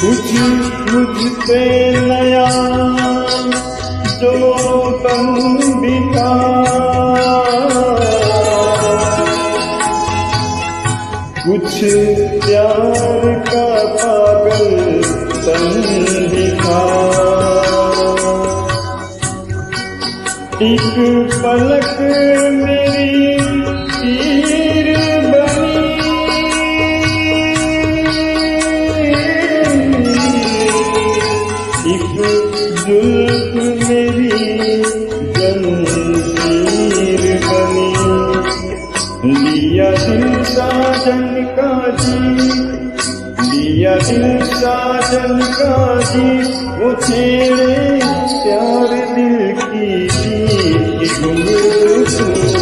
कुछ मुझ पे नया जो तन दिखा, कुछ प्यार का पागल तन दिखा। एक पलक मेरी तीर बनी, एक जुल्फ मेरी जंजीर बनी। लिया दिल साजन का जी, लिया दिल साजन का जी, वो छेड़े प्यार दिल की घुंघरू।